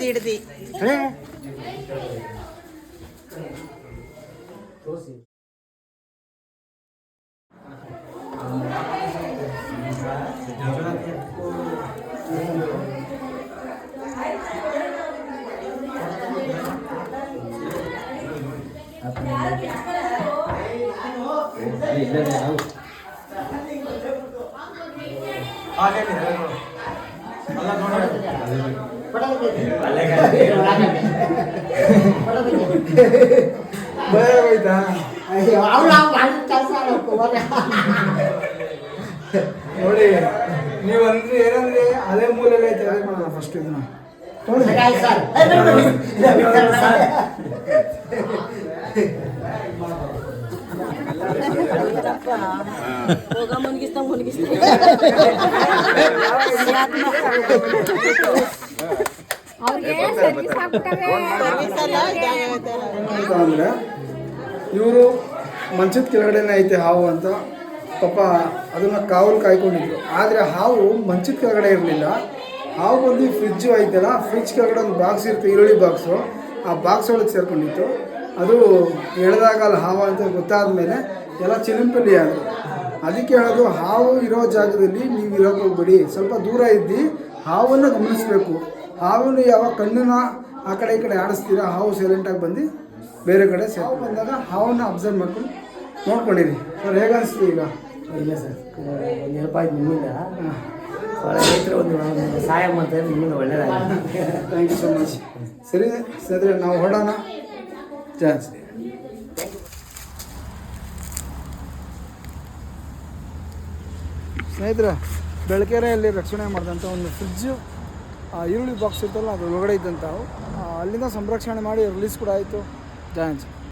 ಹಿಡ್ದಿ ನೋಡಿ ನೀವು ಅಂದ್ರೆ ಏನಂದ್ರೆ ಅದೇ ಮೂಲೆಲ್ಲ ಐತೆ ಅದೇ ಮಾಡೋಣ ಫಸ್ಟ್ ಇದನ್ನ ಅಂದ್ರೆ ಇವರು ಮಂಚದ ಕೆಳಗಡೆನೇ ಐತೆ ಹಾವು ಅಂತ ಪಾಪ ಅದನ್ನು ಕಾವಲು ಕಾಯ್ಕೊಂಡಿದ್ರು. ಆದರೆ ಹಾವು ಮಂಚದ ಕೆಳಗಡೆ ಇರಲಿಲ್ಲ. ಹಾವು ಬಂದು ಫ್ರಿಜ್ಜು ಐತಲ್ಲ, ಫ್ರಿಜ್ ಕೆಳಗಡೆ ಒಂದು ಬಾಕ್ಸ್ ಇರುತ್ತೆ, ಈರುಳ್ಳಿ ಬಾಕ್ಸು. ಆ ಬಾಕ್ಸ್ ಒಳಗೆ ಸೇರ್ಕೊಂಡಿತ್ತು. ಅದು ಎಳೆದಾಗ ಅಲ್ಲಿ ಹಾವು ಅಂತ ಗೊತ್ತಾದ ಮೇಲೆ ಎಲ್ಲ ಚಿಲಿಂಪಲ್ಲಿ ಆದರು. ಅದಕ್ಕೆ ಹೇಳೋದು, ಹಾವು ಇರೋ ಜಾಗದಲ್ಲಿ ನೀವು ಇರೋಕ್ಕೆ ಹೋಗ್ಬೇಡಿ, ಸ್ವಲ್ಪ ದೂರ ಇದ್ದು ಹಾವನ್ನು ಗಮನಿಸಬೇಕು. ಹಾವನ್ನು ಯಾವಾಗ ಕಣ್ಣನ್ನ ಆ ಕಡೆ ಈ ಕಡೆ ಆಡಿಸ್ತೀರಾ, ಹಾವು ಸೈಲೆಂಟಾಗಿ ಬಂದು ಬೇರೆ ಕಡೆ ಸೇರ್ಕೊಂಡು ಬಂದಾಗ ಹಾವನ್ನು ಅಬ್ಸರ್ವ್ ಮಾಡ್ಕೊಂಡು ನೋಡ್ಕೊಂಡಿರಿ. ಸರ್ ಹೇಗೆ ಅನಿಸ್ತು ಈಗ? ಇಲ್ಲ ಸರ್, ಒಂದು ಹೆಲ್ಪ್ ಆಯ್ತು ನಿಮ್ಮಿಂದ. ರೈತರು ಒಂದು ಸಹಾಯ ಮಾಡ್ತಾರೆ, ನಿಮ್ಮಿಂದ ಒಳ್ಳೆಯದಾಗಿದೆ. Thank you so much. ಸರಿ ಸ್ನೇಹಿತರೆ, ನಾವು ಹೊರಡೋಣ. ಚಾನ್ಸ್ ಸ್ನೇಹಿತರೆ, ಬೆಳಕೆರೆಯಲ್ಲಿ ರಕ್ಷಣೆ ಮಾಡಿದಂಥ ಒಂದು ಫ್ರಿಜ್ಜು ಈರುಳ್ಳಿ ಬಾಕ್ಸ್ ಇರ್ತಲ್ಲ, ಅದು ಒಳಗಡೆ ಇದ್ದಂಥವು ಅಲ್ಲಿಂದ ಸಂರಕ್ಷಣೆ ಮಾಡಿ ರಿಲೀಸ್ ಕೂಡ ಆಯಿತು. ಜಾನ್ಸ್